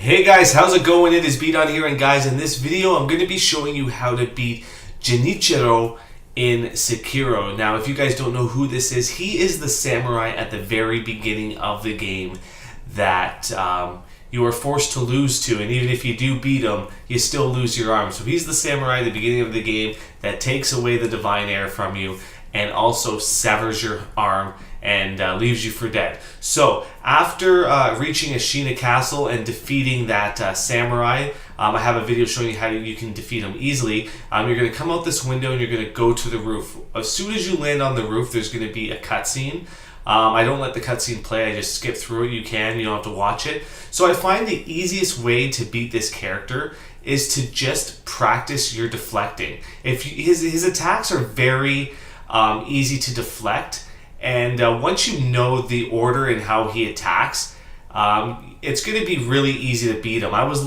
Hey guys, how's it going? It is Beat on here, and guys, in this video I'm going to be showing you how to beat Genichiro in Sekiro. Now, if you guys don't know who this is, he is the samurai at the very beginning of the game that you are forced to lose to, and even if you do beat him, you still lose your arm. So he's the samurai at the beginning of the game that takes away the divine air from you and also severs your arm and leaves you for dead. So after reaching Ashina Castle and defeating that samurai, I have a video showing you how you can defeat him easily. You're going to come out this window and you're going to go to the roof. As soon as you land on the roof, there's going to be a cutscene. I don't let the cutscene play, I just skip through it. You don't have to watch it. So I find the easiest way to beat this character is to just practice your deflecting. His attacks are very easy to deflect, and once you know the order and how he attacks, it's going to be really easy to beat him. I was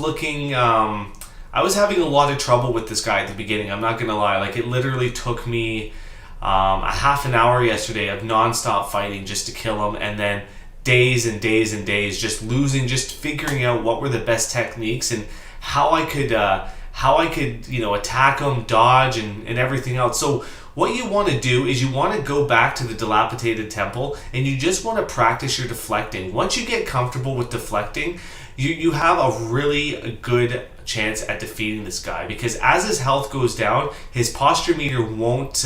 having a lot of trouble with this guy at the beginning, I'm not going to lie. Like, it literally took me a half an hour yesterday of non-stop fighting just to kill him, and then days and days and days just losing, just figuring out what were the best techniques and how I could attack him, dodge, and everything else. So what you want to do is you want to go back to the dilapidated temple and you just want to practice your deflecting. Once you get comfortable with deflecting, you have a really good chance at defeating this guy, because as his health goes down, his posture meter won't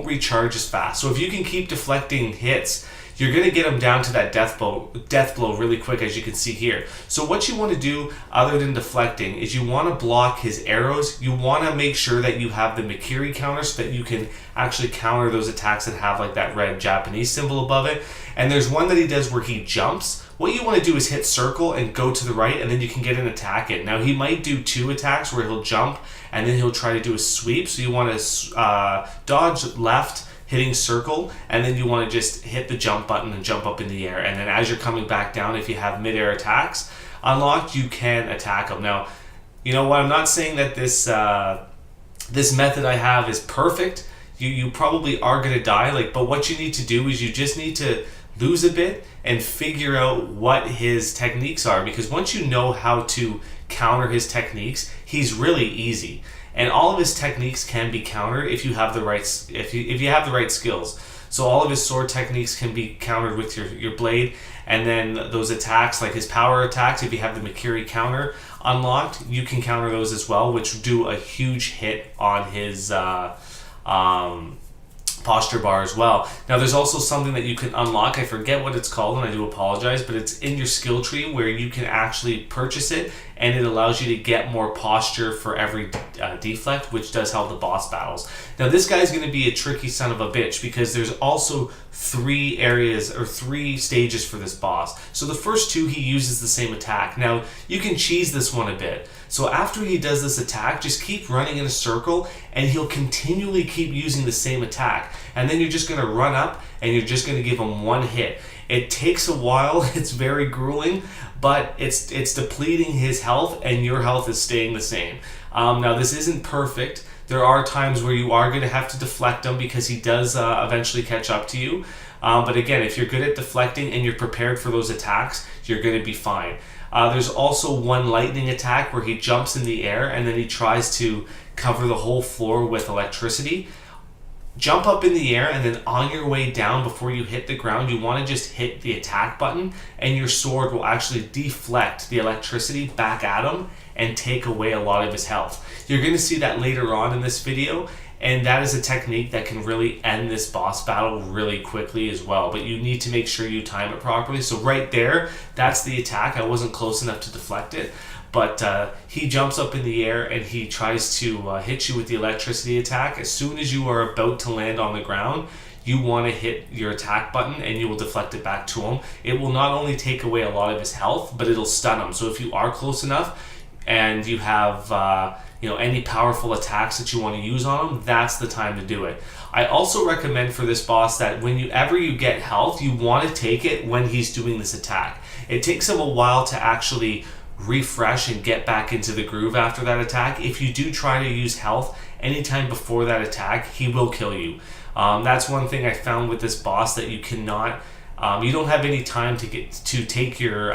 recharge as fast. So if you can keep deflecting hits, you're going to get him down to that death blow really quick, as you can see here. So what you want to do other than deflecting is you want to block his arrows. You want to make sure that you have the Mikiri counter so that you can actually counter those attacks that have like that red Japanese symbol above it. And there's one that he does where he jumps. What you want to do is hit circle and go to the right, and then you can get an attack in. Now, he might do two attacks where he'll jump and then he'll try to do a sweep. So you want to dodge left, hitting circle, and then you want to just hit the jump button and jump up in the air. And then as you're coming back down, if you have mid-air attacks unlocked, you can attack them. Now, you know what? I'm not saying that this method I have is perfect. You probably are going to die. But what you need to do is you just need to lose a bit and figure out what his techniques are, because once you know how to counter his techniques, he's really easy. And all of his techniques can be countered if you have the right skills. So all of his sword techniques can be countered with your blade, and then those attacks, like his power attacks, if you have the Mikiri counter unlocked, you can counter those as well, which do a huge hit on his posture bar as well. Now, there's also something that you can unlock. I forget what it's called, and I do apologize, but it's in your skill tree where you can actually purchase it, and it allows you to get more posture for every deflect, which does help the boss battles. Now, this guy's going to be a tricky son of a bitch, because there's also three stages for this boss. So the first two, he uses the same attack. Now, you can cheese this one a bit. So after he does this attack, just keep running in a circle, and he'll continually keep using the same attack. And then you're just going to run up, and you're just going to give him one hit. It takes a while, it's very grueling, but it's depleting his health, and your health is staying the same. Now, this isn't perfect. There are times where you are going to have to deflect him, because he does eventually catch up to you. But again, if you're good at deflecting and you're prepared for those attacks, you're going to be fine. There's also one lightning attack where he jumps in the air and then he tries to cover the whole floor with electricity. Jump up in the air, and then on your way down, before you hit the ground, you want to just hit the attack button, and your sword will actually deflect the electricity back at him and take away a lot of his health. You're going to see that later on in this video, and that is a technique that can really end this boss battle really quickly as well. But you need to make sure you time it properly. So right there, that's the attack. I wasn't close enough to deflect it. But he jumps up in the air and he tries to hit you with the electricity attack. As soon as you are about to land on the ground, you want to hit your attack button and you will deflect it back to him. It will not only take away a lot of his health, but it'll stun him. So if you are close enough and you have any powerful attacks that you want to use on him, that's the time to do it. I also recommend for this boss that whenever you get health, you want to take it when he's doing this attack. It takes him a while to actually refresh and get back into the groove after that attack. If you do try to use health anytime before that attack, he will kill you. That's one thing I found with this boss, that you cannot, you don't have any time to take your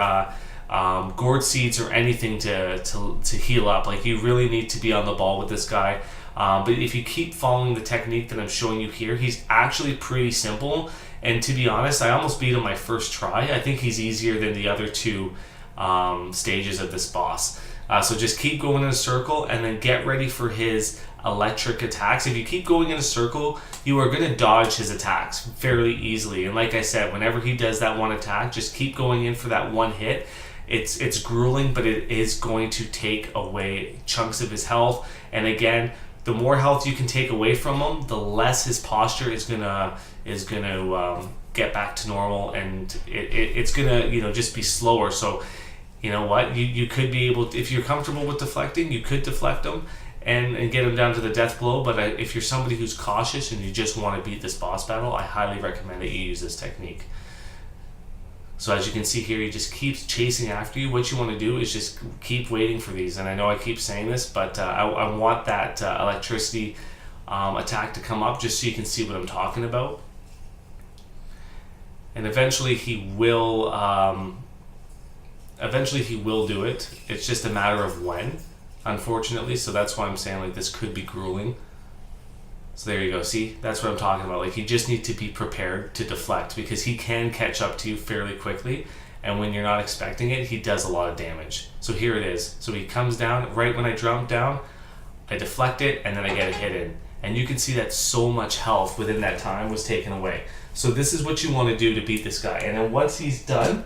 gourd seeds or anything to heal up. Like, you really need to be on the ball with this guy. But if you keep following the technique that I'm showing you here, he's actually pretty simple. And to be honest, I almost beat him my first try. I think he's easier than the other two stages of this boss. So just keep going in a circle and then get ready for his electric attacks. If you keep going in a circle, you are going to dodge his attacks fairly easily. And like I said, whenever he does that one attack, just keep going in for that one hit. It's grueling, but it is going to take away chunks of his health. And again, the more health you can take away from him, the less his posture is gonna get back to normal, and it's gonna just be slower. So you know what, you could be able to, if you're comfortable with deflecting, you could deflect him and get him down to the death blow. But if you're somebody who's cautious and you just want to beat this boss battle, I highly recommend that you use this technique. So as you can see here, he just keeps chasing after you. What you want to do is just keep waiting for these. And I know I keep saying this, but I want that electricity attack to come up just so you can see what I'm talking about. And eventually he will do it. It's just a matter of when, unfortunately. So that's why I'm saying, like, this could be grueling. So there you go. See, that's what I'm talking about. Like, you just need to be prepared to deflect, because he can catch up to you fairly quickly, and when you're not expecting it, he does a lot of damage. So here it is. So he comes down right when I jump down, I deflect it, and then I get a hit in. And you can see that so much health within that time was taken away. So this is what you want to do to beat this guy. And then once he's done,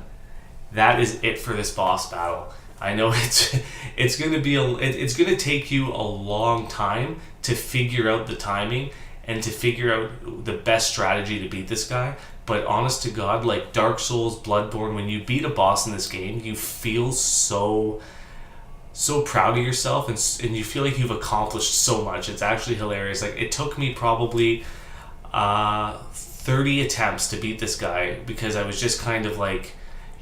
that is it for this boss battle. I know it's going to take you a long time to figure out the timing and to figure out the best strategy to beat this guy. But honest to God, like Dark Souls, Bloodborne, when you beat a boss in this game, you feel so proud of yourself, and you feel like you've accomplished so much. It's actually hilarious. Like, it took me probably 30 attempts to beat this guy, because I was just kind of like,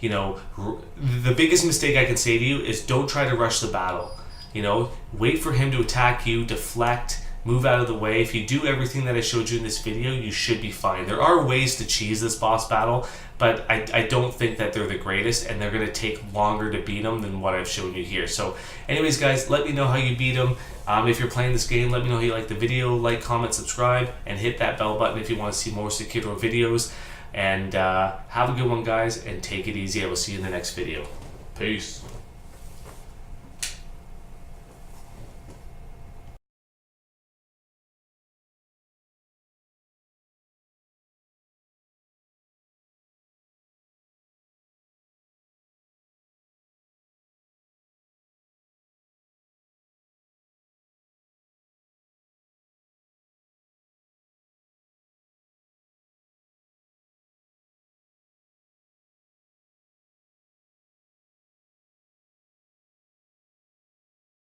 the biggest mistake I can say to you is don't try to rush the battle. Wait for him to attack you, deflect, move out of the way. If you do everything that I showed you in this video, you should be fine. There are ways to cheese this boss battle, but I don't think that they're the greatest, and they're going to take longer to beat them than what I've shown you here. So anyways, guys, let me know how you beat them. If you're playing this game, let me know how you like the video. Like, comment, subscribe, and hit that bell button if you want to see more Sekiro videos. And have a good one, guys, and take it easy. I will see you in the next video. Peace.